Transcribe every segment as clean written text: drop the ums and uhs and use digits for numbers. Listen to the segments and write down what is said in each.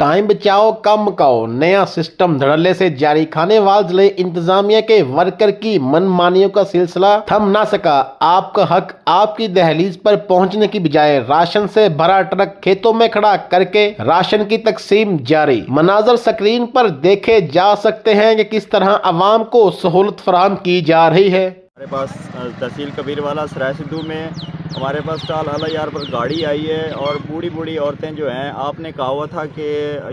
Time बचाओ कम Macau, नया system धड़ल्ले से जारी। खानेवाल जिले इंतजामिया के वर्कर की मनमानियों का सिलसिला थम ना सका। आपका हक आपकी दहलीज पर पहुंचने की बजाय राशन से भरा ट्रक खेतों में खड़ा करके राशन की तकसीम जारी। मनाजर स्क्रीन पर देखे जा सकते हैं कि किस तरह अवाम को सहूलत फराहम की जा रही है। हमारे पास तहसील कबीरवाला सराय सिद्धू में हमारे पास स्टॉल आला यार पर गाड़ी आई है और बूढ़ी बूढ़ी औरतें जो हैं, आपने कहा हुआ था कि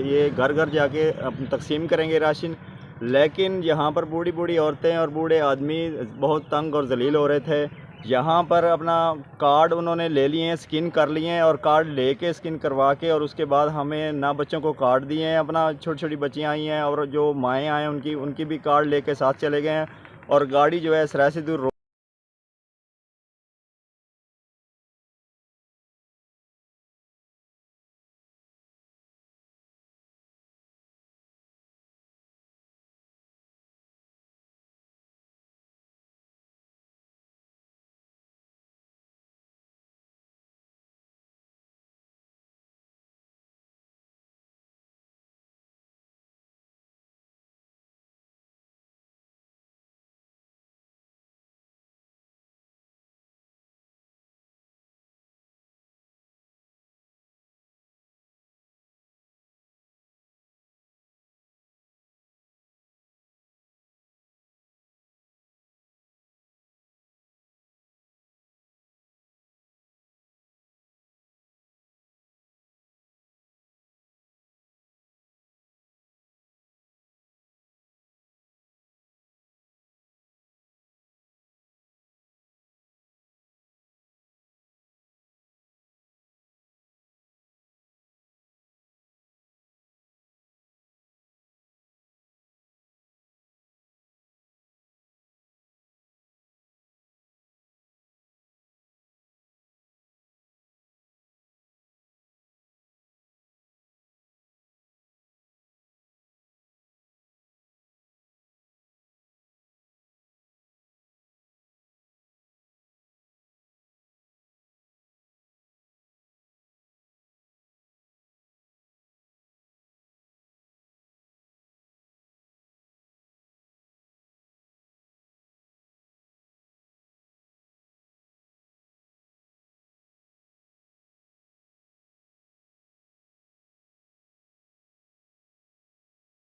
ये घर घर जाके तकसीम करेंगे राशन, लेकिन यहाँ पर बूढ़ी बूढ़ी औरतें और बूढ़े आदमी बहुत तंग और जलील हो रहे थे। यहाँ पर अपना कार्ड उन्होंने ले लिए हैं, स्किन कर लिए हैं और कार्ड लेके स्किन करवा के और उसके बाद हमें ना बच्चों को कार्ड दिए हैं। अपना छोटी छोटी बच्चियाँ आई हैं और जो माएँ आए हैं उनकी भी कार्ड लेके साथ चले गए हैं और गाड़ी जो है सराय सिद्धू